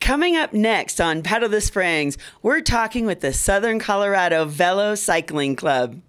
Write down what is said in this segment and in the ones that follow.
Coming up next on Pedal the Springs, we're talking with the Southern Colorado Velo Cycling Club.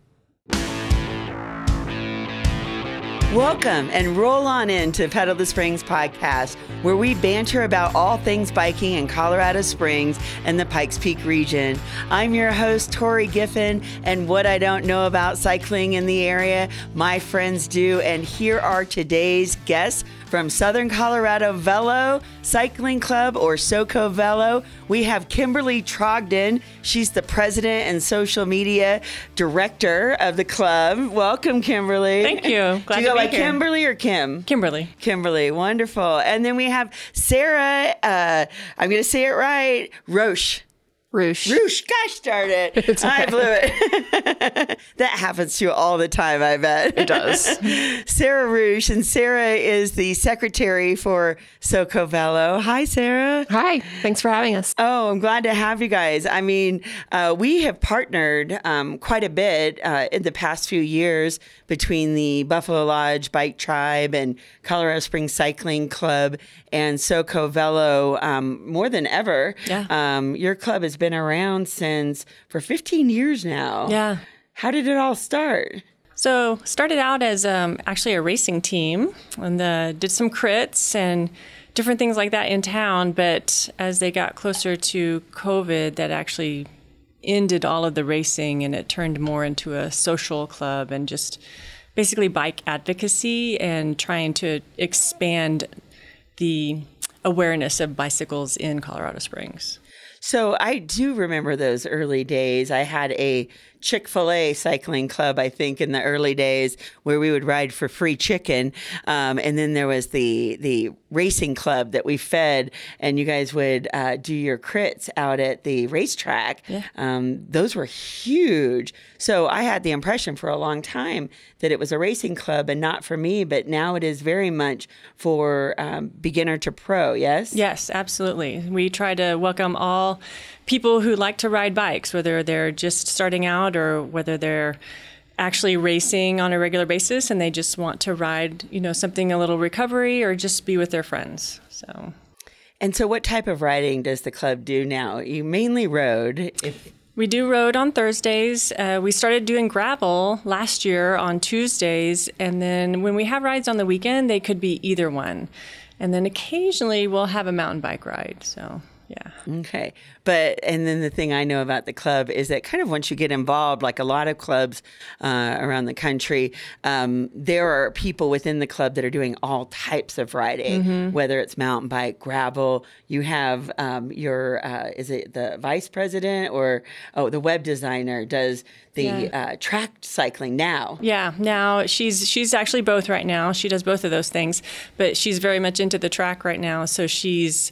Welcome and roll on into Pedal the Springs podcast, where we banter about all things biking in Colorado Springs and the Pikes Peak region. I'm your host, Torie Giffin, and what I don't know about cycling in the area, my friends do. And here are today's guests from Southern Colorado Velo Cycling Club, or SOCO Velo. We have Kimberly Trogdon. She's the president and social media director of the club. Welcome, Kimberly. Thank you. Glad to be here. Do you go by Kimberly or Kim? Kimberly. Kimberly, wonderful. And then we have Sarah, I'm going to say it right, Roueche. Roueche, gosh darn it. Okay. I blew it. That happens to you all the time, I bet. It does. Sarah Roueche, and Sarah is the secretary for SOCO Velo. Hi, Sarah. Hi, thanks for having us. Oh, I'm glad to have you guys. I mean, we have partnered quite a bit in the past few years between the Buffalo Lodge Bike Tribe and Colorado Springs Cycling Club and SOCO Velo more than ever. Yeah. Your club has been around for 15 years now. Yeah. How did it all start? So started out as actually a racing team and did some crits and different things like that in town. But as they got closer to COVID, that actually ended all of the racing, and it turned more into a social club and just basically bike advocacy and trying to expand the awareness of bicycles in Colorado Springs. So I do remember those early days. I had a Chick-fil-A cycling club, I think, in the early days, where we would ride for free chicken. And then there was the racing club that we fed, and you guys would do your crits out at the racetrack. Yeah. Those were huge. So I had the impression for a long time that it was a racing club and not for me, but now it is very much for beginner to pro, yes? Yes, absolutely. We try to welcome all people who like to ride bikes, whether they're just starting out or whether they're actually racing on a regular basis and they just want to ride, something a little recovery or just be with their friends. And so what type of riding does the club do now? You mainly rode. We do road on Thursdays. We started doing gravel last year on Tuesdays. And then when we have rides on the weekend, they could be either one. And then occasionally we'll have a mountain bike ride. So, yeah. Okay. And then the thing I know about the club is that kind of once you get involved, like a lot of clubs around the country, there are people within the club that are doing all types of riding, whether it's mountain bike, gravel. You have is it the vice president or, the web designer does the track cycling now. Yeah, now she's actually both right now. She does both of those things, but she's very much into the track right now. So she's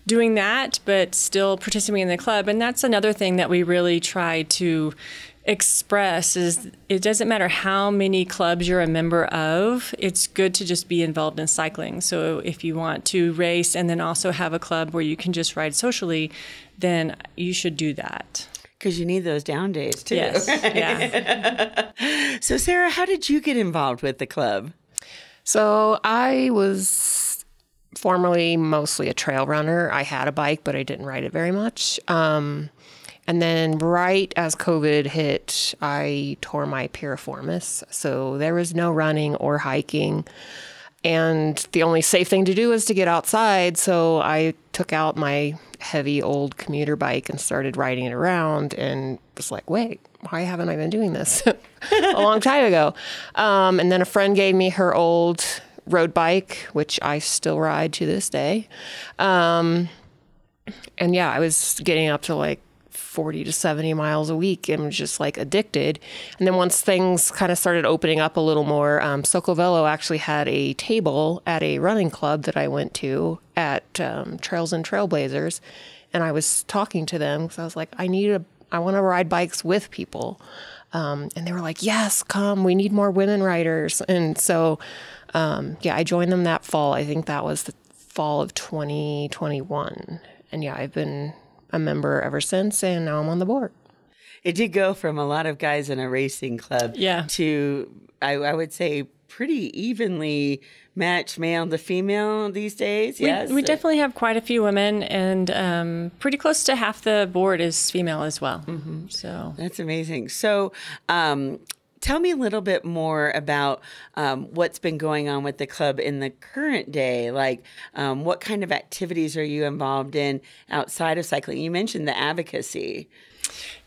doing that, but still participating in the club. And that's another thing that we really try to express is it doesn't matter how many clubs you're a member of, it's good to just be involved in cycling. So if you want to race and then also have a club where you can just ride socially, then you should do that. Because you need those down days too. Yes, yeah. So Sarah, how did you get involved with the club? So I was formerly mostly a trail runner. I had a bike, but I didn't ride it very much. And then right as COVID hit, I tore my piriformis. So there was no running or hiking. And the only safe thing to do was to get outside. So I took out my heavy old commuter bike and started riding it around and was like, wait, why haven't I been doing this a long time ago? And then a friend gave me her old road bike, which I still ride to this day. And yeah, I was getting up to like 40 to 70 miles a week and was just like addicted. And then once things kind of started opening up a little more, SOCO Velo actually had a table at a running club that I went to at Trails and Trailblazers. And I was talking to them because I was like, I want to ride bikes with people. And they were like, yes, come, we need more women riders. And so I joined them that fall. I think that was the fall of 2021. And yeah, I've been a member ever since, and now I'm on the board. It did go from a lot of guys in a racing club to, I would say, pretty evenly matched male to female these days. Yes, we definitely have quite a few women, and pretty close to half the board is female as well. Mm-hmm. So that's amazing. So tell me a little bit more about what's been going on with the club in the current day. Like, what kind of activities are you involved in outside of cycling? You mentioned the advocacy.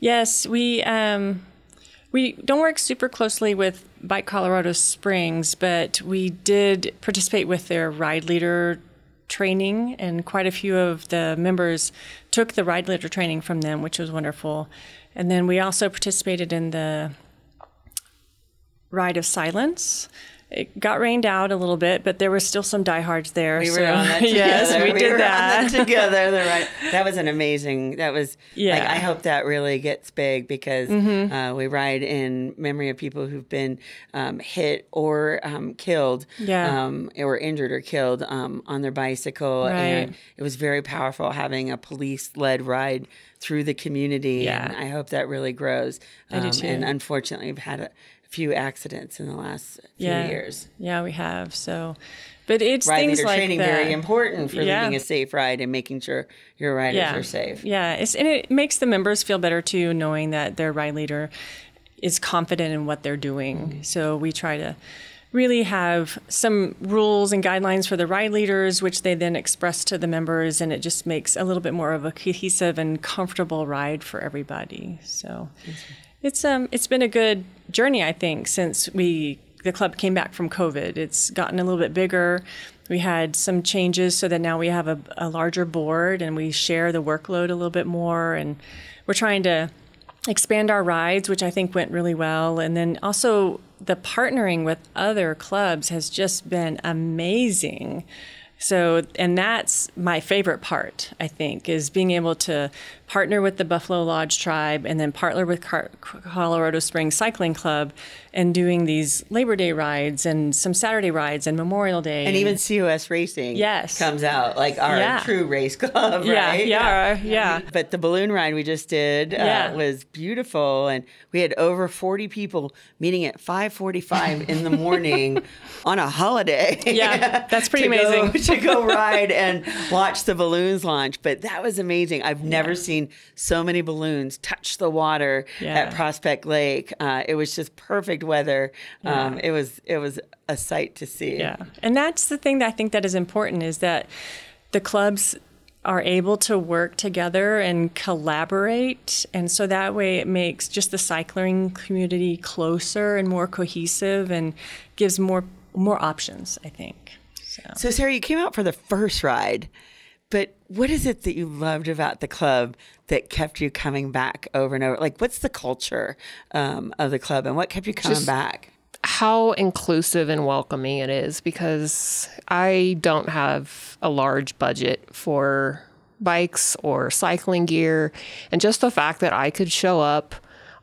Yes, we don't work super closely with Bike Colorado Springs, but we did participate with their ride leader training, and quite a few of the members took the ride leader training from them, which was wonderful. And then we also participated in the Ride of Silence. It got rained out a little bit, but there were still some diehards there. We were on that together. Yes, we did that together. That was an amazing. That was. Yeah. Like, I hope that really gets big because we ride in memory of people who've been hit or killed, or injured or killed on their bicycle, right. And it was very powerful having a police-led ride through the community. Yeah. And I hope that really grows. I do too. And unfortunately, we've had a few accidents in the last few years. Yeah, we have. So, but it's ride things leader like training that. Very important for leading a safe ride and making sure your riders are safe. Yeah, and it makes the members feel better too, knowing that their ride leader is confident in what they're doing. Mm-hmm. So we try to really have some rules and guidelines for the ride leaders, which they then express to the members, and it just makes a little bit more of a cohesive and comfortable ride for everybody. So. It's been a good journey, I think, since the club came back from COVID. It's gotten a little bit bigger. We had some changes so that now we have a larger board and we share the workload a little bit more. And we're trying to expand our rides, which I think went really well. And then also the partnering with other clubs has just been amazing. So, and that's my favorite part, I think, is being able to partner with the Buffalo Lodge Tribe and then partner with Colorado Springs Cycling Club and doing these Labor Day rides and some Saturday rides and Memorial Day. And even COS Racing comes out, like our true race club, right? Yeah. But the balloon ride we just did was beautiful. And we had over 40 people meeting at 5:45 in the morning on a holiday. Yeah, that's pretty amazing. To go ride and watch the balloons launch. But that was amazing. I've never seen so many balloons touch the water at Prospect Lake. It was just perfect weather. It was a sight to see. Yeah, and that's the thing that I think that is important, is that the clubs are able to work together and collaborate, and so that way it makes just the cycling community closer and more cohesive and gives more options, I think. So Sarah, you came out for the first ride, but what is it that you loved about the club that kept you coming back over and over? Like, what's the culture of the club, and what kept you coming back? How inclusive and welcoming it is, because I don't have a large budget for bikes or cycling gear. And just the fact that I could show up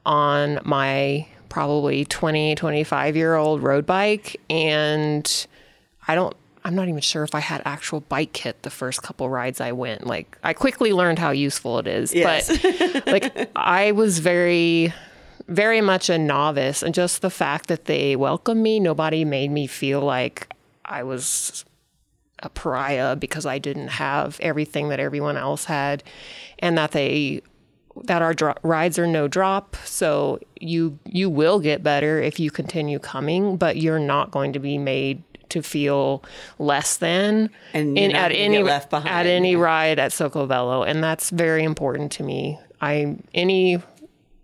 on my probably 25-year-old road bike, and I'm not even sure if I had actual bike kit the first couple rides I went. Like, I quickly learned how useful it is. Yes. But like, I was very, very much a novice, and just the fact that they welcomed me, nobody made me feel like I was a pariah because I didn't have everything that everyone else had, and that our rides are no drop. So you will get better if you continue coming, but you're not going to be made to feel less than at any ride at SOCO Velo. And that's very important to me. Any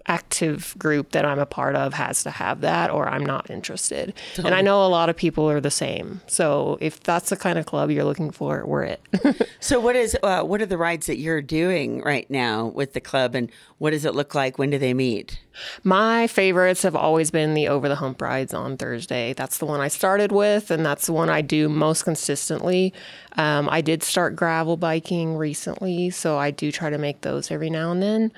active group that I'm a part of has to have that, or I'm not interested. Totally. And I know a lot of people are the same. So if that's the kind of club you're looking for, we're it. So what are the rides that you're doing right now with the club, and what does it look like? When do they meet? My favorites have always been the over the hump rides on Thursday. That's the one I started with, and that's the one I do most consistently. I did start gravel biking recently, so I do try to make those every now and then.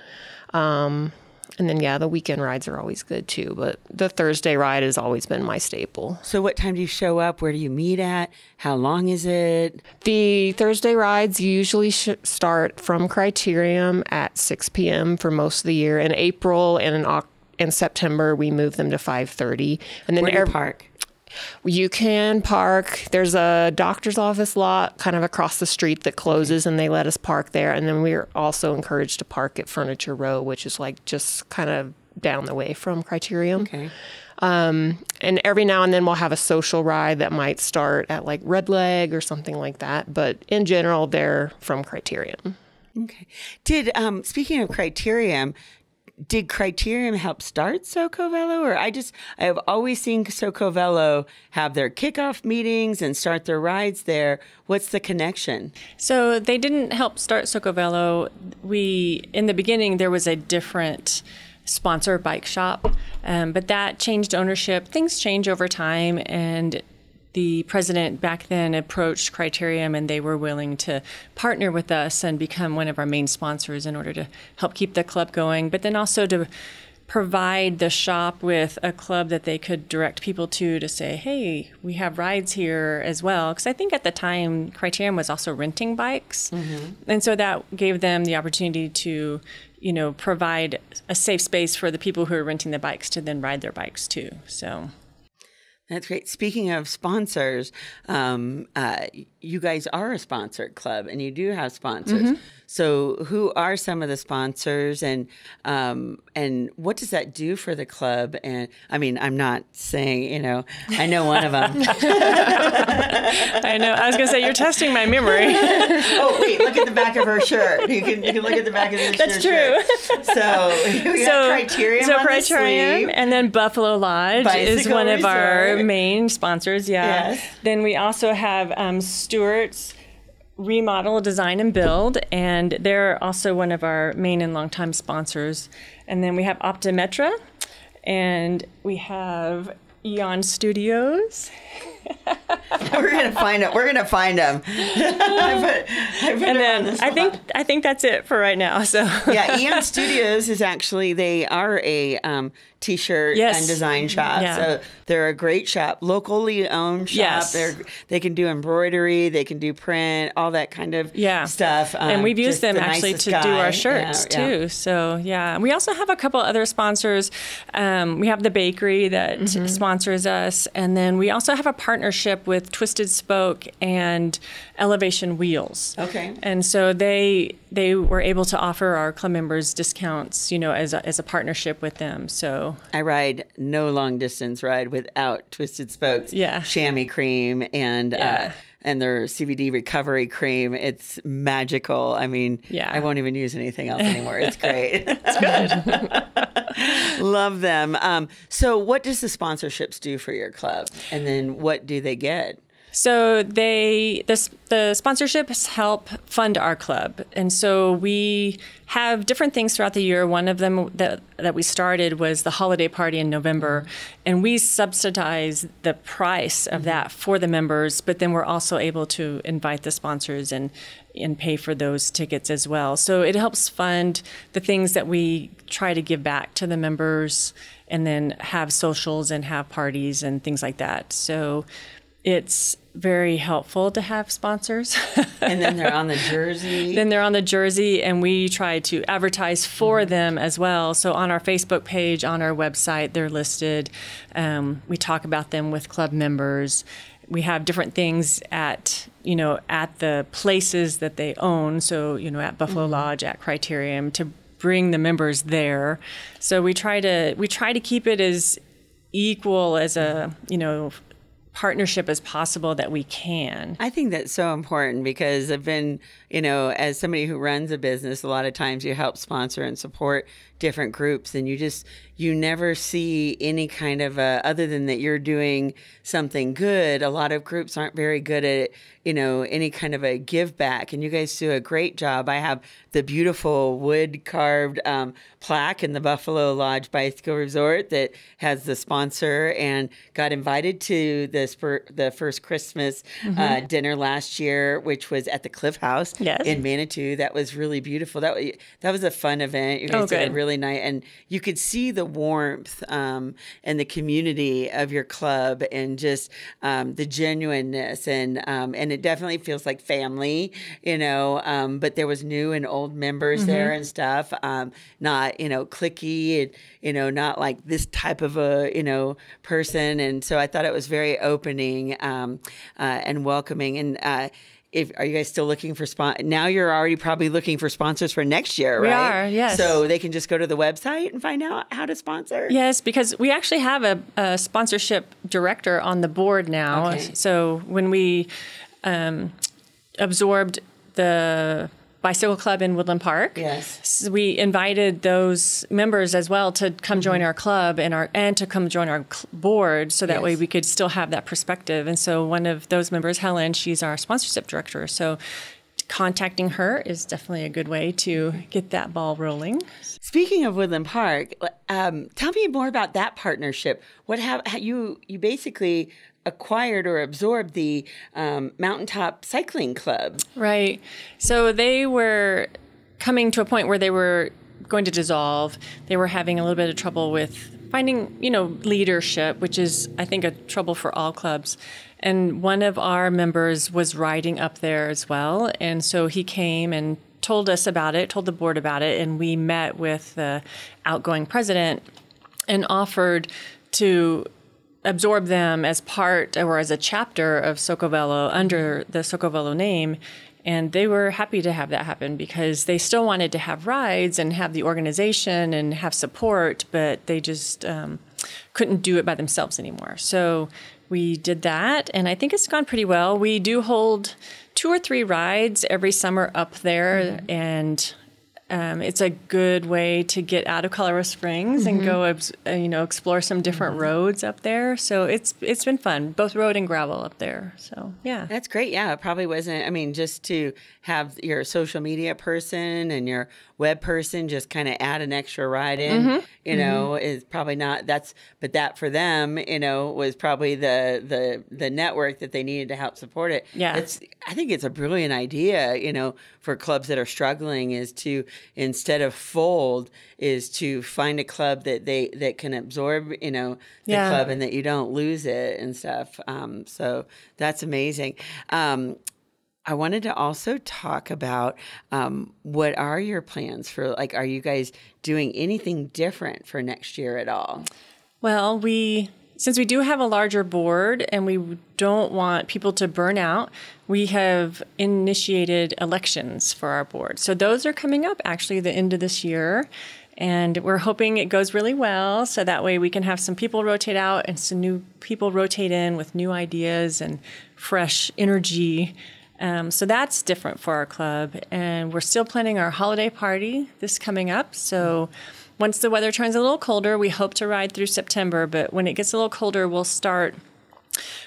And then, the weekend rides are always good too. But the Thursday ride has always been my staple. So what time do you show up? Where do you meet at? How long is it? The Thursday rides usually start from Criterium at 6 p.m. for most of the year. In April and in September, we move them to 5:30. And then Where do you park? You can park. There's a doctor's office lot kind of across the street that closes, and they let us park there. And then we're also encouraged to park at Furniture Row, which is like just kind of down the way from Criterium. Okay. And every now and then we'll have a social ride that might start at like Red Leg or something like that. But in general, they're from Criterium. Okay. Speaking of Criterium, did Criterium help start SOCO Velo? Or I have always seen SOCO Velo have their kickoff meetings and start their rides there. What's the connection? So they didn't help start SOCO Velo. In the beginning, there was a different sponsor bike shop, but that changed ownership. Things change over time, and the president back then approached Criterium, and they were willing to partner with us and become one of our main sponsors in order to help keep the club going, but then also to provide the shop with a club that they could direct people to say, hey, we have rides here as well. Because I think at the time, Criterium was also renting bikes. And so that gave them the opportunity to, provide a safe space for the people who are renting the bikes to then ride their bikes too. So that's great. Speaking of sponsors, you guys are a sponsored club, and you do have sponsors. So who are some of the sponsors, and what does that do for the club? And I mean, I'm not saying, I know one of them. I know. I was going to say, you're testing my memory. Oh, wait, look at the back of her shirt. You can look at the back of this That's shirt. true. So we have Criterium on the sleeve. And then Buffalo Lodge is one of our main sponsors. Yeah. Yes. Then we also have Stewart's Remodel, Design, and Build, and they're also one of our main and longtime sponsors. And then we have Optometra, and we have Eon Studios. We're gonna find them. We're gonna find them. I think that's it for right now. So yeah, Eon Studios is actually, they are a t-shirt and design shop. Yeah. So they're a great shop, locally owned shop. Yes. They can do embroidery, they can do print, all that kind of stuff. And we've used them actually to do our shirts too. So yeah, we also have a couple other sponsors. We have the bakery that sponsors us, and then we also have a partnership with Twisted Spoke and Elevation Wheels. Okay. And so they were able to offer our club members discounts, as a partnership with them. So I ride no long distance ride without Twisted Spokes chamois cream and their CBD recovery cream. It's magical. I mean, I won't even use anything else anymore. It's great. It's good. Love them. So what does the sponsorships do for your club? And then what do they get? So the sponsorships help fund our club. And so we have different things throughout the year. One of them that we started was the holiday party in November. And we subsidize the price of that for the members, but then we're also able to invite the sponsors and pay for those tickets as well. So it helps fund the things that we try to give back to the members, and then have socials and have parties and things like that. So it's very helpful to have sponsors. And then they're on the jersey. And we try to advertise for them as well. So on our Facebook page, on our website, they're listed. We talk about them with club members. We have different things at the places that they own. So, at Buffalo Lodge, at Criterium, to bring the members there. So we try to keep it as equal as a, partnership as possible that we can. I think that's so important, because I've been, as somebody who runs a business, a lot of times you help sponsor and support different groups, and you never see any kind of other than that you're doing something good. A lot of groups aren't very good at, any kind of a give back, and you guys do a great job. I have the beautiful wood carved plaque in the Buffalo Lodge Bicycle Resort that has the sponsor, and got invited to the first Christmas dinner last year, which was at the Cliff House Yes. in Manitou. That was really beautiful. That was a fun event. You guys did a really nice, and you could see the warmth and the community of your club, and just the genuineness, and it definitely feels like family, but there was new and old members there and stuff, not cliquey, and not like this type of a person. And so I thought it was very opening and welcoming. And are you guys still looking for now you're already probably looking for sponsors for next year, right? We are, yes. So they can just go to the website and find out how to sponsor? Yes, because we actually have a sponsorship director on the board now. Okay. So when we absorbed the Bicycle Club in Woodland Park, yes, we invited those members as well to come join our club and to come join our board, so that way we could still have that perspective. And so one of those members, Helen, she's our sponsorship director. So contacting her is definitely a good way to get that ball rolling. Speaking of Woodland Park, tell me more about that partnership. You basically acquired or absorbed the Mountaintop Cycling Club. Right. So they were coming to a point where they were going to dissolve. They were having a little bit of trouble with finding, leadership, which is, I think, a trouble for all clubs. And one of our members was riding up there as well. And so he came and told us about it, told the board about it, and we met with the outgoing president and offered to absorb them as part or as a chapter of SOCO Velo under the SOCO Velo name. And they were happy to have that happen, because they still wanted to have rides and have the organization and have support, but they just couldn't do it by themselves anymore. So we did that, and I think it's gone pretty well. We do hold 2 or 3 rides every summer up there, and it's a good way to get out of Colorado Springs and go, explore some different roads up there. So it's been fun, both road and gravel up there. So yeah, that's great. Yeah, it probably wasn't. I mean, just to have your social media person and your web person just kind of add an extra ride in, is probably not. But that for them, was probably the network that they needed to help support it. Yeah, I think it's a brilliant idea, for clubs that are struggling, is to, instead of fold, is to find a club that can absorb, the club, and that you don't lose it and stuff. So that's amazing. I wanted to also talk about what are your plans for, are you guys doing anything different for next year at all? Well, since we do have a larger board and we don't want people to burn out, we have initiated elections for our board. So those are coming up actually the end of this year. And we're hoping it goes really well, so that way we can have some people rotate out and some new people rotate in with new ideas and fresh energy. So that's different for our club. And we're still planning our holiday party this coming up. So once the weather turns a little colder, we hope to ride through September. But when it gets a little colder, we'll start.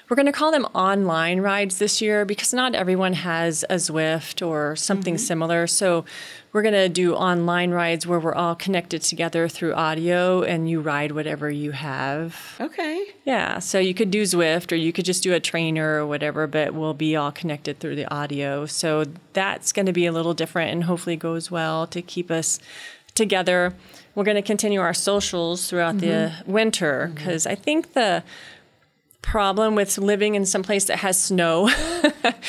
We're going to call them online rides this year, because not everyone has a Zwift or something similar. So we're going to do online rides where we're all connected together through audio, and you ride whatever you have. Okay. Yeah. So you could do Zwift, or you could just do a trainer or whatever, but we'll be all connected through the audio. So that's going to be a little different, and hopefully goes well to keep us together. We're going to continue our socials throughout the winter, because I think the problem with living in some place that has snow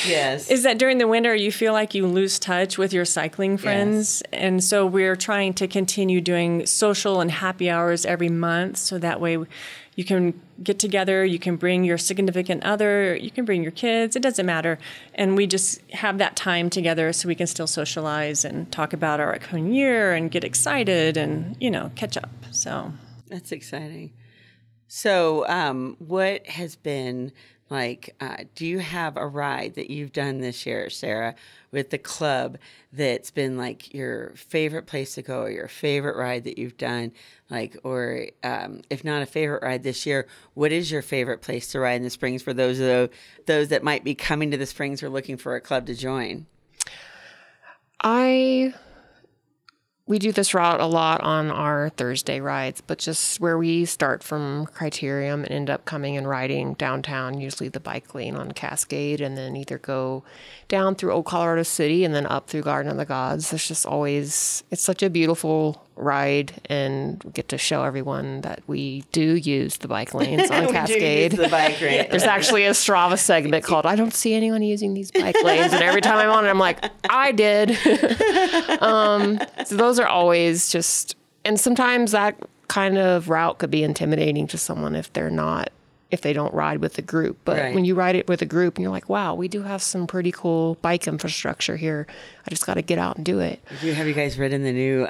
is that during the winter you feel like you lose touch with your cycling friends. And so we're trying to continue doing social and happy hours every month, so that way you can get together, you can bring your significant other, you can bring your kids, it doesn't matter. And we just have that time together so we can still socialize and talk about our upcoming year and get excited and, catch up. So that's exciting. So what has been do you have a ride that you've done this year, Sarah, with the club that's been your favorite place to go, or your favorite ride that you've done? Or if not a favorite ride this year, what is your favorite place to ride in the Springs for those that might be coming to the Springs or looking for a club to join? I we do this route a lot on our Thursday rides, but just where we start from Criterium and end up coming and riding downtown, usually the bike lane on Cascade, and then either go down through Old Colorado City and then up through Garden of the Gods. There's just always, it's such a beautiful ride, and we get to show everyone that we do use the bike lanes on Cascade. Do use the bike lane. There's actually a Strava segment called "I don't see anyone using these bike lanes," and every time I'm on it, I'm like, I did. So those are always just, and sometimes that kind of route could be intimidating to someone if they don't ride with the group. But when you ride it with a group and you're like, wow, we do have some pretty cool bike infrastructure here. I just got to get out and do it. Have you guys ridden the new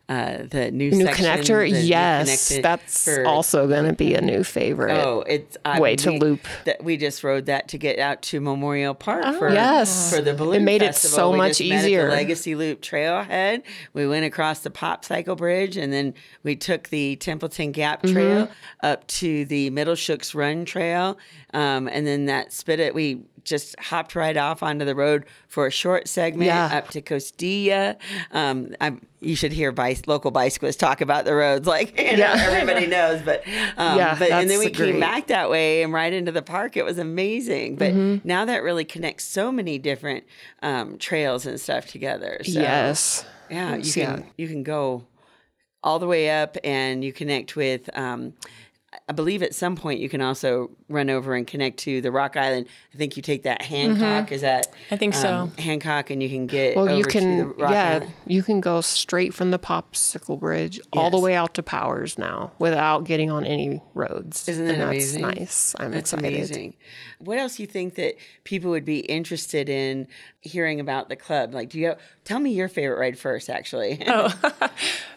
connector? Yes, that's also going to be a new favorite. Oh, it's to loop. We just rode that to get out to Memorial Park for the balloon. It made festival. it so we much just easier. Met at the Legacy Loop Trailhead. We went across the Pop Cycle Bridge, and then we took the Templeton Gap Trail up to the Middle Shooks Run Trail, and then that Spit-It. We just hopped right off onto the road for a short segment up to Costilla. You should hear local bicyclists talk about the roads, like everybody knows. But and then we came back that way and right into the park. It was amazing. But now that really connects so many different trails and stuff together. So, you can go all the way up, and you connect with. I believe at some point you can also run over and connect to the Rock Island. I think you take that Hancock. Is that? I think so. Hancock, and you can get over to the Rock Island. You can go straight from the Popsicle Bridge all the way out to Powers now without getting on any roads. Isn't that amazing? That's nice. That's excited. Amazing. What else do you think that people would be interested in hearing about the club? Like, tell me your favorite ride first, actually.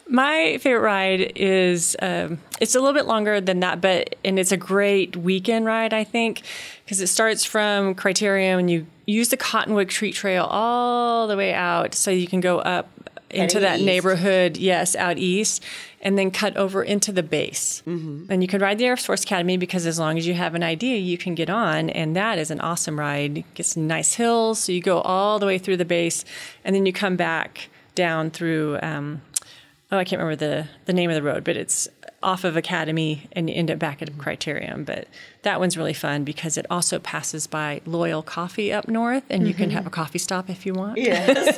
My favorite ride is, it's a little bit longer than that, and it's a great weekend ride, I think, because it starts from Criterium and you use the Cottonwood Creek Trail all the way out so you can go up into that neighborhood, out east, and then cut over into the base. And you can ride the Air Force Academy because as long as you have an idea, you can get on, and that is an awesome ride. It gets some nice hills, so you go all the way through the base, and then you come back down through, I can't remember the name of the road, but it's off of Academy and you end up back at Criterium. But that one's really fun because it also passes by Loyal Coffee up north, and you can have a coffee stop if you want. Yes.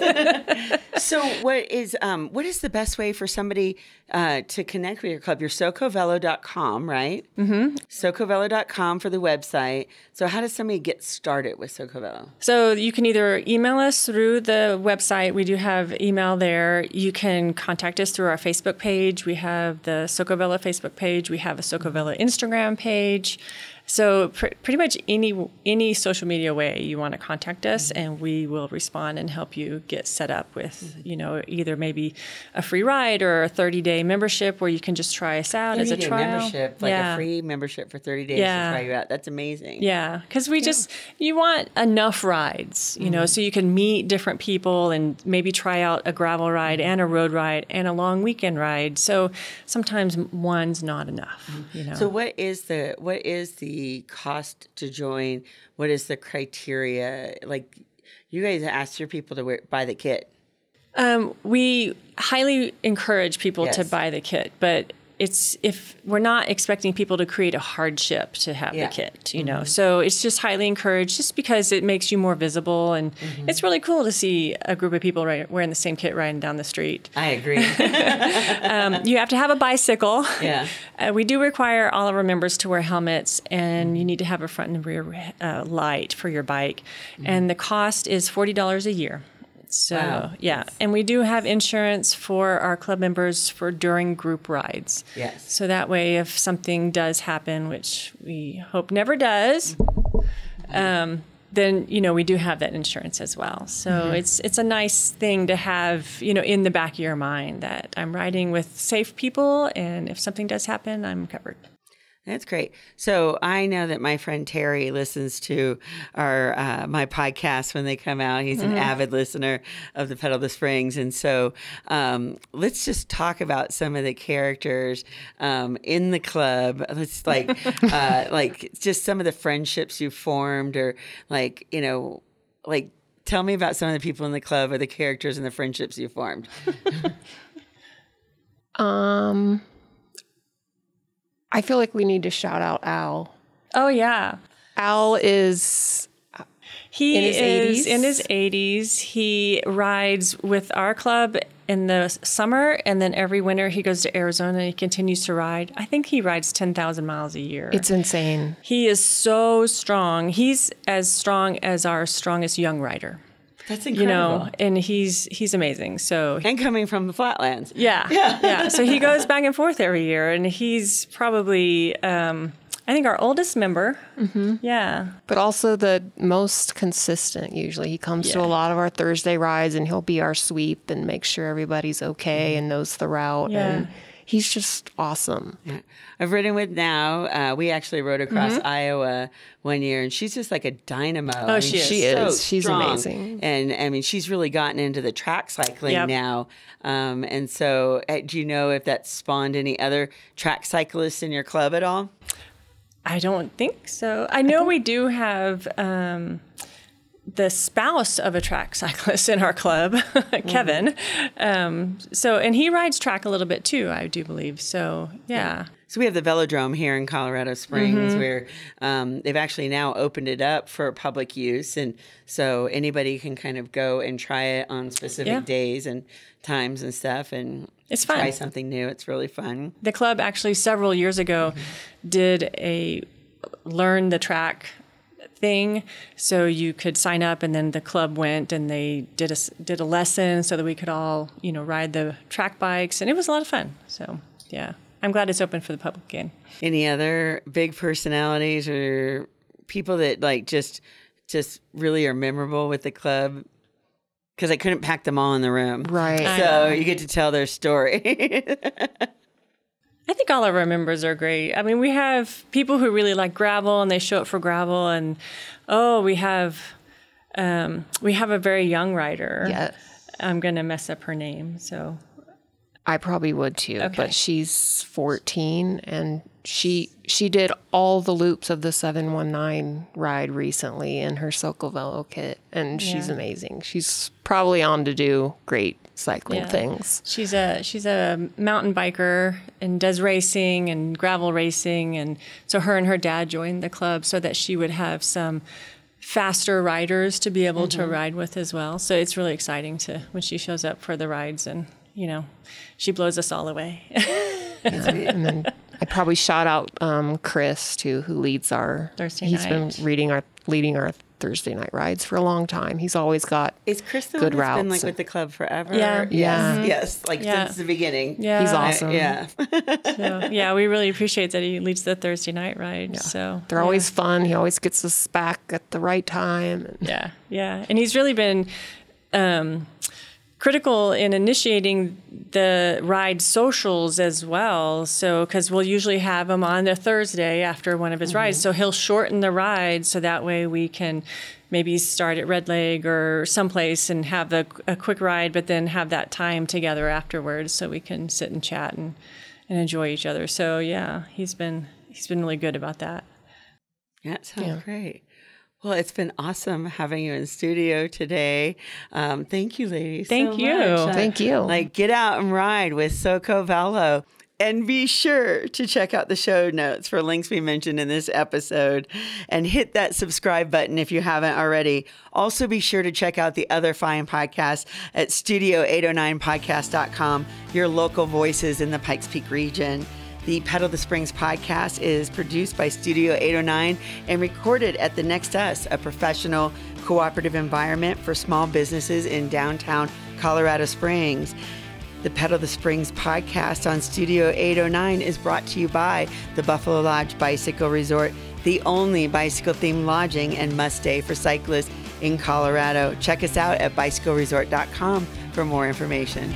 So what is the best way for somebody to connect with your club? You're SOCOVelo.com, right? SOCOVelo.com for the website. So how does somebody get started with SOCOVelo? So you can either email us through the website. We do have email there. You can contact us through our Facebook page. We have the SOCOVelo Facebook page. We have a SOCOVelo Instagram page. So pretty much any social media way you want to contact us, and we will respond and help you get set up with, either maybe a free ride or a 30-day membership where you can just try us out as a trial. Membership, like a free membership for 30 days to try you out. That's amazing. Yeah, because you want enough rides, so you can meet different people and maybe try out a gravel ride and a road ride and a long weekend ride. So sometimes one's not enough. So what is the cost to join? What is the criteria? Like, you guys asked your people to buy the kit. We highly encourage people to buy the kit, but if we're not expecting people to create a hardship to have the kit, so it's just highly encouraged just because it makes you more visible, and it's really cool to see a group of people wearing the same kit riding down the street. I agree. You have to have a bicycle. Yeah. We do require all of our members to wear helmets, and you need to have a front and rear light for your bike, and the cost is $40 a year. So, and we do have insurance for our club members during group rides. Yes. So that way, if something does happen, which we hope never does, then, we do have that insurance as well. So it's a nice thing to have, in the back of your mind that I'm riding with safe people, and if something does happen, I'm covered. That's great. So I know that my friend Terry listens to my podcast when they come out. He's an avid listener of the Pedal the Springs. And so let's just talk about some of the characters in the club. Let's like just some of the friendships you formed, or like tell me about some of the people in the club or the characters and the friendships you formed. I feel like we need to shout out Al. Oh, yeah. Al is in his 80s. He rides with our club in the summer, and then every winter he goes to Arizona and he continues to ride. I think he rides 10,000 miles a year. It's insane. He is so strong. He's as strong as our strongest young rider. That's incredible. And he's amazing. So and coming from the Flatlands. Yeah. So he goes back and forth every year, and he's probably I think our oldest member. Mm-hmm. Yeah. But also the most consistent usually. He comes to a lot of our Thursday rides, and he'll be our sweep and make sure everybody's okay and knows the route. Yeah. And he's just awesome. Yeah. I've ridden with Now. We actually rode across Iowa one year, and she's just like a dynamo. Oh, she is. She so is. She's strong. amazing. And I mean, she's really gotten into the track cycling now. And so do you know if that spawned any other track cyclists in your club at all? I don't think so. I know we do have the spouse of a track cyclist in our club, Kevin. And he rides track a little bit too, I do believe. So, yeah. So we have the Velodrome here in Colorado Springs where they've actually now opened it up for public use. And so anybody can kind of go and try it on specific days and times and stuff. And it's fun. Try something new. It's really fun. The club actually several years ago did a learn the track thing, so you could sign up, and then the club went and they did a lesson so that we could all ride the track bikes, and it was a lot of fun. So yeah, I'm glad it's open for the public again. Any other big personalities or people that like just really are memorable with the club? Because I couldn't pack them all in the room. Right. So you get to tell their story. I think all of our members are great. I mean, we have people who really like gravel and they show up for gravel, and we have a very young rider. Yes. I'm going to mess up her name, so I probably would too. Okay. But she's 14, and she did all the loops of the 719 ride recently in her SOCO Velo kit, and she's amazing. She's probably on to do great cycling things. She's a mountain biker and does racing and gravel racing, and so her and her dad joined the club so that she would have some faster riders to be able to ride with as well. So it's really exciting when she shows up for the rides, and she blows us all away. And then I probably shout out Chris too, who leads our Thursday He's night. been leading our Thursday night rides for a long time. He's always got Is Chris the good one that's routes. been like with the club forever? Yeah. Yes. Like since the beginning. Yeah. He's awesome. So, we really appreciate that he leads the Thursday night ride. So They're always fun. He always gets us back at the right time. Yeah. And he's really been critical in initiating the ride socials as well. So, because we'll usually have him on a Thursday after one of his rides. So he'll shorten the ride so that way we can maybe start at Red Leg or someplace and have a quick ride, but then have that time together afterwards so we can sit and chat and enjoy each other. So yeah, he's been really good about that. That sounds great. Well, it's been awesome having you in studio today. Thank you, ladies. Thank you. Thank you. Like, get out and ride with SOCO Velo. And be sure to check out the show notes for links we mentioned in this episode, and hit that subscribe button if you haven't already. Also, be sure to check out the other fine podcasts at Studio809podcast.com, your local voices in the Pikes Peak region. The Pedal the Springs podcast is produced by Studio 809 and recorded at the Next Us, a professional cooperative environment for small businesses in downtown Colorado Springs. The Pedal the Springs podcast on Studio 809 is brought to you by the Buffalo Lodge Bicycle Resort, the only bicycle-themed lodging and must-stay for cyclists in Colorado. Check us out at bicycleresort.com for more information.